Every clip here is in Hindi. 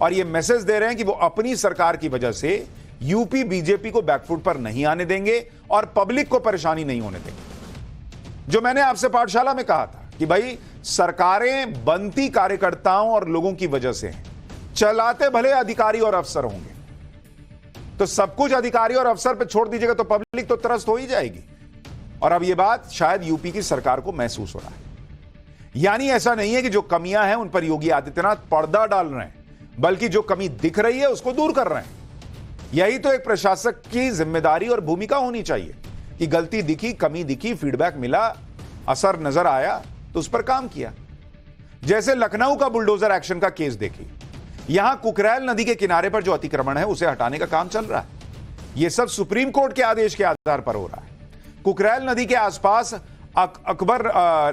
और ये मैसेज दे रहे हैं कि वो अपनी सरकार की वजह से यूपी बीजेपी को बैकफुट पर नहीं आने देंगे और पब्लिक को परेशानी नहीं होने देंगे। जो मैंने आपसे पाठशाला में कहा था कि भाई सरकारें बनती कार्यकर्ताओं और लोगों की वजह से हैं, चलाते भले अधिकारी और अफसर होंगे, तो सब कुछ अधिकारी और अफसर पे छोड़ दीजिएगा तो पब्लिक तो त्रस्त हो ही जाएगी। और अब यह बात शायद यूपी की सरकार को महसूस हो रहा है। यानी ऐसा नहीं है कि जो कमियां हैं उन पर योगी आदित्यनाथ पर्दा डाल रहे हैं, बल्कि जो कमी दिख रही है उसको दूर कर रहे हैं। यही तो एक प्रशासक की जिम्मेदारी और भूमिका होनी चाहिए कि गलती दिखी, कमी दिखी, फीडबैक मिला, असर नजर आया तो उस पर काम किया। जैसे लखनऊ का बुलडोजर एक्शन का केस देखिए, यहां कुकरैल नदी के किनारे पर जो अतिक्रमण है उसे हटाने का काम चल रहा है। यह सब सुप्रीम कोर्ट के आदेश के आधार पर हो रहा है। कुकरैल नदी के आसपास अकबर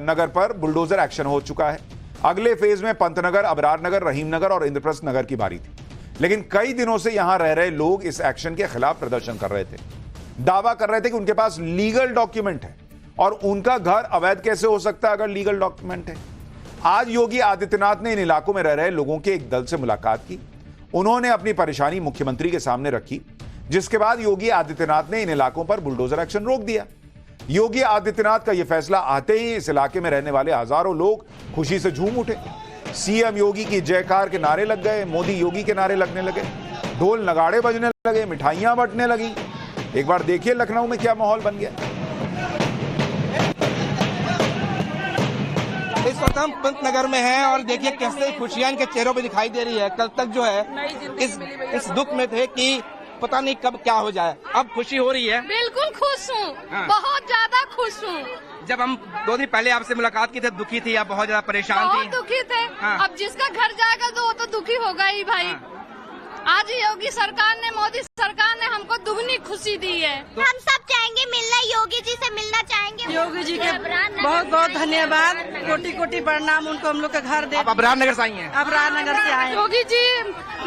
नगर पर बुलडोजर एक्शन हो चुका है। अगले फेज में पंतनगर, अबरार नगर, रहीम नगर और इंद्रप्रस्थ नगर की बारी थी। लेकिन कई दिनों से यहां रह रहे लोग इस एक्शन के खिलाफ प्रदर्शन कर रहे थे, दावा कर रहे थे कि उनके पास लीगल डॉक्यूमेंट है और उनका घर अवैध कैसे हो सकता है अगर लीगल डॉक्यूमेंट है। आज योगी आदित्यनाथ ने इन इलाकों में रह रहे लोगों के एक दल से मुलाकात की। उन्होंने अपनी परेशानी मुख्यमंत्री के सामने रखी, जिसके बाद योगी आदित्यनाथ ने इन इलाकों पर बुलडोजर एक्शन रोक दिया। योगी आदित्यनाथ का यह फैसला आते ही इस इलाके में रहने वाले हजारों लोग खुशी से झूम उठे। सीएम योगी की जयकार के नारे लग गए, मोदी योगी के नारे लगने लगे, ढोल नगाड़े बजने लगे, मिठाइयां बंटने लगी। एक बार देखिए लखनऊ में क्या माहौल बन गया। इस वक्त हम पंतनगर में हैं और देखिए कैसे खुशियां इनके चेहरों पे दिखाई दे रही है। कल तक जो है इस दुख में थे कि पता नहीं कब क्या हो जाए, अब खुशी हो रही है। बिल्कुल खुश हूँ, बहुत ज्यादा खुश हूँ। जब हम 2 दिन पहले आपसे मुलाकात की थे, दुखी थी या बहुत ज्यादा परेशान थी? बहुत दुखी थे। अब जिसका घर जाएगा तो वो तो दुखी होगा ही भाई। आज योगी सरकार ने, मोदी सरकार ने हमको दुगनी खुशी दी है। हम सब चाहेंगे मिलना, योगी जी से मिलना चाहेंगे। योगी जी के बहुत बहुत धन्यवाद, कोटि कोटि प्रणाम उनको। हम लोग का घर दे। आप अबरार नगर से आई हैं? अबरार नगर से आए। योगी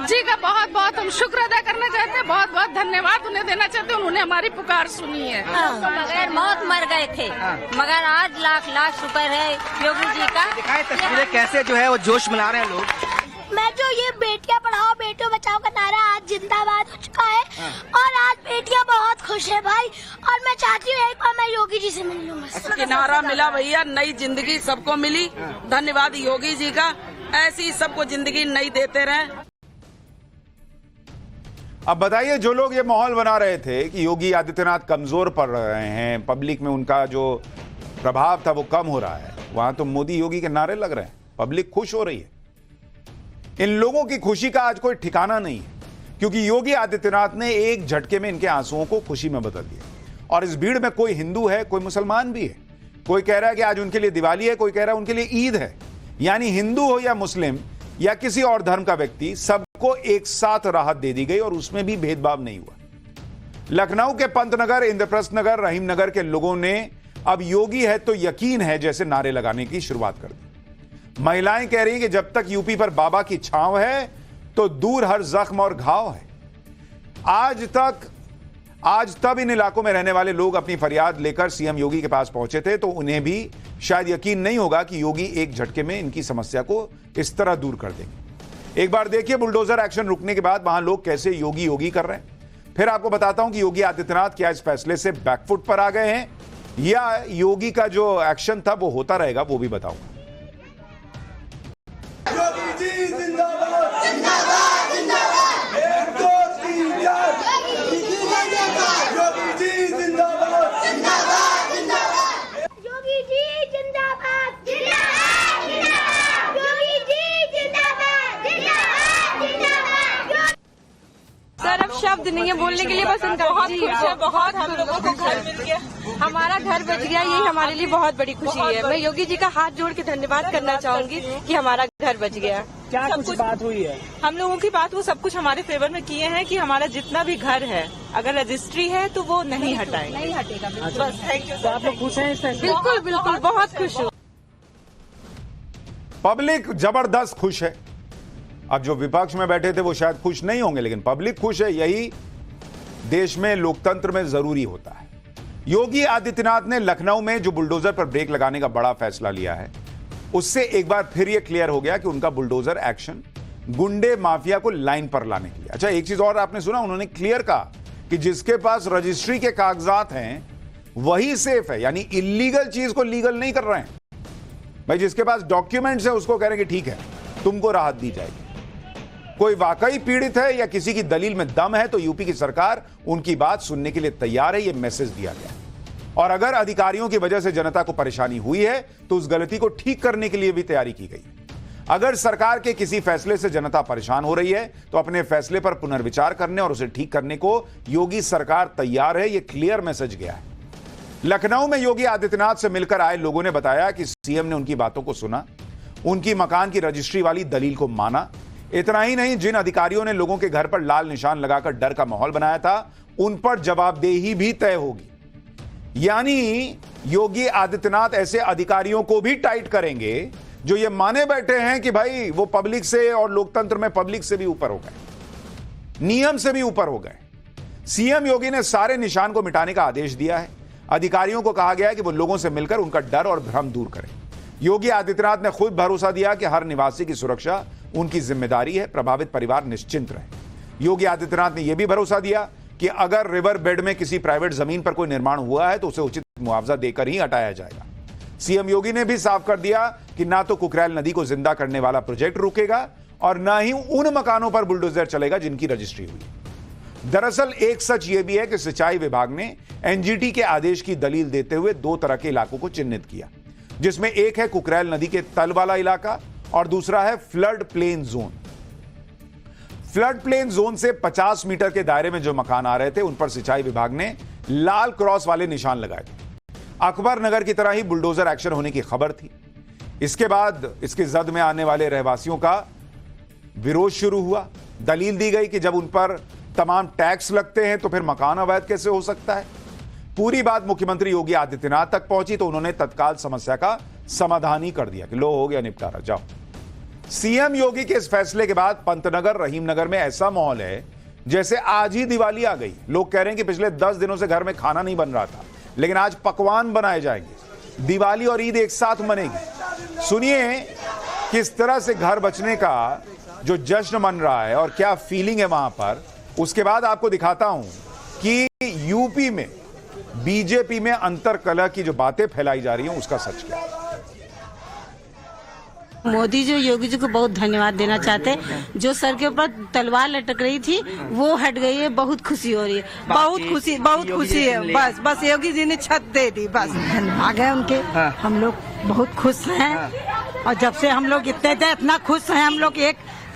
जी का बहुत बहुत हम शुक्र अदा करना चाहते हैं, बहुत बहुत धन्यवाद उन्हें देना चाहते हैं। उन्होंने हमारी पुकार सुनी है। बगैर मौत मर गए थे, मगर आज लाख लाख शुक्र है योगी जी का। दिखाए तस्वीरें कैसे जो है वो जोश मना रहे हैं लोग। मैं जो ये बेटियां पढ़ाओ बेटियों बचाओ का नारा आज जिंदाबाद हो चुका है और आज बेटियां बहुत खुश है भाई। और मैं चाहती हूँ एक बार मैं योगी जी से मिल लूँ। के नारा मिला भैया, नई जिंदगी सबको मिली। धन्यवाद योगी जी का, ऐसी सबको जिंदगी नई देते रहे। अब बताइए, जो लोग ये माहौल बना रहे थे कि योगी आदित्यनाथ कमजोर पड़ रहे हैं, पब्लिक में उनका जो प्रभाव था वो कम हो रहा है, वहां तो मोदी योगी के नारे लग रहे हैं, पब्लिक खुश हो रही है। इन लोगों की खुशी का आज कोई ठिकाना नहीं है, क्योंकि योगी आदित्यनाथ ने एक झटके में इनके आंसुओं को खुशी में बदल दिया। और इस भीड़ में कोई हिंदू है, कोई मुसलमान भी है। कोई कह रहा है कि आज उनके लिए दिवाली है, कोई कह रहा है उनके लिए ईद है। यानी हिंदू हो या मुस्लिम या किसी और धर्म का व्यक्ति, सबको एक साथ राहत दे दी गई और उसमें भी भेदभाव नहीं हुआ। लखनऊ के पंतनगर, इंद्रप्रस्थ नगर, रहीम नगर के लोगों ने अब योगी है तो यकीन है जैसे नारे लगाने की शुरुआत कर दी। महिलाएं कह रही हैं कि जब तक यूपी पर बाबा की छांव है तो दूर हर जख्म और घाव है। आज तब इन इलाकों में रहने वाले लोग अपनी फरियाद लेकर सीएम योगी के पास पहुंचे थे, तो उन्हें भी शायद यकीन नहीं होगा कि योगी एक झटके में इनकी समस्या को इस तरह दूर कर देंगे। एक बार देखिए बुलडोजर एक्शन रुकने के बाद वहां लोग कैसे योगी योगी कर रहे हैं। फिर आपको बताता हूं कि योगी आदित्यनाथ क्या इस फैसले से बैकफुट पर आ गए हैं या योगी का जो एक्शन था वो होता रहेगा, वो भी बताऊंगा। योगी जी जिंदाबाद जिंदाबाद जिंदाबाद, 1 2 3 4 योगी जी जिंदाबाद जिंदाबाद जिंदाबाद, योगी जी जिंदाबाद जिंदाबाद जिंदाबाद, योगी जी जिंदाबाद जिंदाबाद जिंदाबाद। सर अब शब्द नहीं है बोलने के लिए, बस उनका बहुत खुश है, बहुत हम लोगों को घर मिल गया, हमारा घर बच गया, यही हमारे लिए बहुत बड़ी खुशी है। मैं योगी जी का हाथ जोड़ के धन्यवाद करना चाहूंगी कि हमारा घर बच गया। क्या कुछ बात हुई है? हम लोगों की बात वो सब कुछ हमारे फेवर में किए हैं कि हमारा जितना भी घर है अगर रजिस्ट्री है तो वो नहीं हटाएंगे, नहीं हटेगा। बस थैंक यू। तो आप लोग खुश हैं इस फैसले? बिल्कुल बिल्कुल, बहुत खुश हूँ। पब्लिक जबरदस्त खुश है। अब जो विपक्ष में बैठे थे वो शायद खुश नहीं होंगे, लेकिन पब्लिक खुश है। यही देश में लोकतंत्र में जरूरी होता है। योगी आदित्यनाथ ने लखनऊ में जो बुलडोजर पर ब्रेक लगाने का बड़ा फैसला लिया है, उससे एक बार फिर यह क्लियर हो गया कि उनका बुलडोजर एक्शन गुंडे माफिया को लाइन पर लाने के लिए। अच्छा, एक चीज और आपने सुना, उन्होंने क्लियर कहा कि जिसके पास रजिस्ट्री के कागजात हैं वही सेफ है, यानी इलीगल चीज को लीगल नहीं कर रहे हैं भाई। जिसके पास डॉक्यूमेंट्स है उसको कह रहे हैं कि ठीक है, तुमको राहत दी जाएगी। कोई वाकई पीड़ित है या किसी की दलील में दम है तो यूपी की सरकार उनकी बात सुनने के लिए तैयार है, यह मैसेज दिया गया। और अगर अधिकारियों की वजह से जनता को परेशानी हुई है तो उस गलती को ठीक करने के लिए भी तैयारी की गई। अगर सरकार के किसी फैसले से जनता परेशान हो रही है तो अपने फैसले पर पुनर्विचार करने और उसे ठीक करने को योगी सरकार तैयार है, यह क्लियर मैसेज गया है। लखनऊ में योगी आदित्यनाथ से मिलकर आए लोगों ने बताया कि सीएम ने उनकी बातों को सुना, उनकी मकान की रजिस्ट्री वाली दलील को माना। इतना ही नहीं, जिन अधिकारियों ने लोगों के घर पर लाल निशान लगाकर डर का माहौल बनाया था उन पर जवाबदेही भी तय होगी। यानी योगी आदित्यनाथ ऐसे अधिकारियों को भी टाइट करेंगे जो ये माने बैठे हैं कि भाई वो पब्लिक से और लोकतंत्र में पब्लिक से भी ऊपर हो गए, नियम से भी ऊपर हो गए। सीएम योगी ने सारे निशान को मिटाने का आदेश दिया है। अधिकारियों को कहा गया है कि वो लोगों से मिलकर उनका डर और भ्रम दूर करें। योगी आदित्यनाथ ने खुद भरोसा दिया कि हर निवासी की सुरक्षा उनकी जिम्मेदारी है, प्रभावित परिवार निश्चिंत रहे। योगी आदित्यनाथ ने यह भी भरोसा दिया कि अगर रिवर बेड में किसी प्राइवेट जमीन पर कोई निर्माण हुआ है तो उसे उचित मुआवजा देकर ही हटाया जाएगा। सीएम योगी ने भी साफ कर दिया कि ना तो कुकरैल नदी को जिंदा करने वाला प्रोजेक्ट रुकेगा और ना ही उन मकानों पर बुलडोजर चलेगा जिनकी रजिस्ट्री हुई। दरअसल एक सच यह भी है कि सिंचाई विभाग ने एनजीटी के आदेश की दलील देते हुए दो तरह के इलाकों को चिन्हित किया, जिसमें एक है कुकरैल नदी के तल वाला इलाका और दूसरा है flood plain zone. Flood plain zone से 50 मीटर के दायरे में जो मकान आ रहे थे उन पर सिंचाई विभाग ने लाल क्रॉस वाले निशान लगाए थे। अकबर नगर की तरह ही बुलडोजर एक्शन होने की खबर थी। इसके बाद इसके जद में आने वाले रहवासियों का विरोध शुरू हुआ। दलील दी गई कि जब उन पर तमाम टैक्स लगते हैं तो फिर मकान अवैध कैसे हो सकता है। पूरी बात मुख्यमंत्री योगी आदित्यनाथ तक पहुंची तो उन्होंने तत्काल समस्या का समाधान ही कर दिया कि लो हो गया निपटारा, जाओ। सीएम योगी के इस फैसले के बाद पंतनगर, रहीमनगर में ऐसा माहौल है जैसे आज ही दिवाली आ गई। लोग कह रहे हैं कि पिछले 10 दिनों से घर में खाना नहीं बन रहा था, लेकिन आज पकवान बनाए जाएंगे। दिवाली और ईद एक साथ मनेगी। सुनिए किस तरह से घर बचने का जो जश्न मन रहा है और क्या फीलिंग है वहां पर। उसके बाद आपको दिखाता हूं कि यूपी में बीजेपी में अंतरकलह की जो बातें फैलाई जा रही हैं उसका सच क्या है। मोदी जी योगी जी को बहुत धन्यवाद देना चाहते हैं। जो सर के ऊपर तलवार लटक रही थी वो हट गई है, बहुत खुशी हो रही है, बहुत खुशी है। बस योगी जी ने छत दे दी, बस आ गए उनके। हम लोग बहुत खुश हैं और जब से हम लोग इतना खुश हैं, हम लोग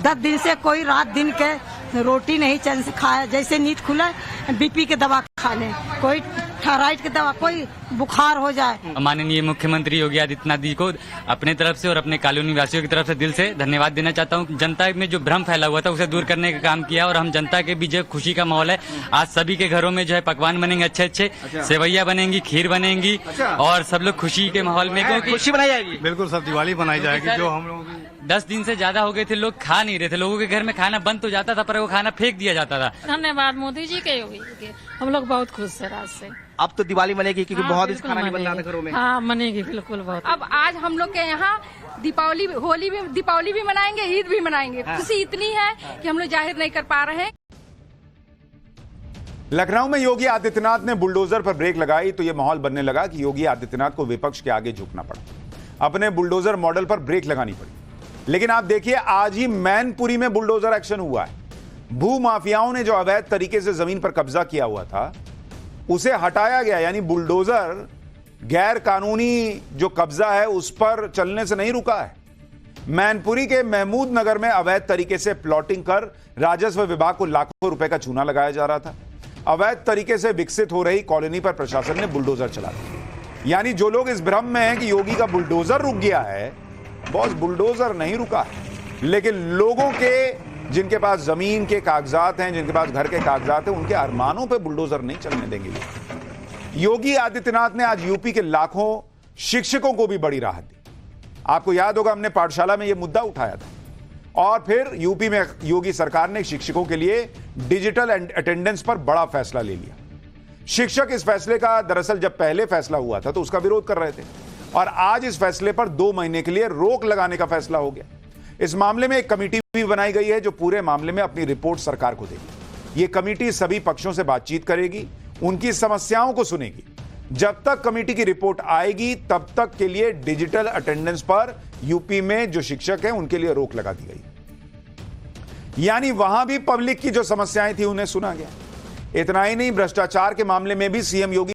10 दिन से कोई रात दिन के रोटी नहीं चैन से खाया। जैसे नींद खुला बीपी के दवा खा लें, कोई थायराइड की दवा, कोई बुखार हो जाए। माननीय मुख्यमंत्री योगी आदित्यनाथ जी को अपने तरफ से और अपने कॉलोनी निवासियों की तरफ से दिल से धन्यवाद देना चाहता हूं। जनता में जो भ्रम फैला हुआ था उसे दूर करने का काम किया और हम जनता के बीच खुशी का माहौल है। आज सभी के घरों में जो है पकवान बनेंगे, अच्छे सेवैया बनेंगी, खीर बनेंगी और सब लोग खुशी के माहौल में, क्योंकि खुशी बनाई जाएगी। बिल्कुल सब दिवाली बनाई जाएगी। जो हम लोग 10 दिन से ज्यादा हो गए थे, लोग खा नहीं रहे थे। लोगों के घर में खाना बंद तो जाता था पर वो खाना फेंक दिया जाता था। धन्यवाद मोदी जी के, योगी जी के, हम लोग बहुत खुश है रात से। अब तो दिवाली मनेगी क्योंकि बहुत दिन से खाना नहीं बन रहा था घरों में। हाँ मनेगी, बिल्कुल बहुत। अब आज हम लोग के यहाँ दीपावली भी मनाएंगे, ईद भी मनाएंगे। खुशी इतनी है कि हम लोग जाहिर नहीं कर पा रहे हैं। लखनऊ में योगी आदित्यनाथ ने बुलडोजर पर ब्रेक लगाई तो यह माहौल बनने लगा कि योगी आदित्यनाथ को विपक्ष के आगे झुकना पड़ा, अपने बुलडोजर मॉडल पर ब्रेक लगानी पड़ी। लेकिन आप देखिए आज ही मैनपुरी में बुलडोजर एक्शन हुआ है। भू माफियाओं ने जो अवैध तरीके से जमीन पर कब्जा किया हुआ था उसे हटाया गया, यानी बुलडोजर गैर कानूनी जो कब्जा है उस पर चलने से नहीं रुका है। मैनपुरी के महमूद नगर में अवैध तरीके से प्लॉटिंग कर राजस्व विभाग को लाखों रुपए का चूना लगाया जा रहा था। अवैध तरीके से विकसित हो रही कॉलोनी पर प्रशासन ने बुलडोजर चला दिया। यानी जो लोग इस भ्रम में हैं कि योगी का बुलडोजर रुक गया है, बॉस बुलडोजर नहीं रुका है, लेकिन लोगों के जिनके पास जमीन के कागजात हैं, जिनके पास घर के कागजात हैं, उनके अरमानों पे बुलडोजर नहीं चलने देंगे। योगी आदित्यनाथ ने आज यूपी के लाखों शिक्षकों को भी बड़ी राहत दी। आपको याद होगा हमने पाठशाला में यह मुद्दा उठाया था और फिर यूपी में योगी सरकार ने शिक्षकों के लिए डिजिटल अटेंडेंस पर बड़ा फैसला ले लिया। शिक्षक इस फैसले का दरअसल जब पहले फैसला हुआ था तो उसका विरोध कर रहे थे और आज इस फैसले पर 2 महीने के लिए रोक लगाने का फैसला हो गया। इस मामले में एक कमेटी भी बनाई गई है जो पूरे मामले में अपनी रिपोर्ट सरकार को देगी। यह कमेटी सभी पक्षों से बातचीत करेगी, उनकी समस्याओं को सुनेगी। जब तक कमेटी की रिपोर्ट आएगी तब तक के लिए डिजिटल अटेंडेंस पर यूपी में जो शिक्षक हैं उनके लिए रोक लगा दी गई। यानी वहां भी पब्लिक की जो समस्याएं थी उन्हें सुना गया। इतना ही नहीं, भ्रष्टाचार के मामले में भी सीएम योगी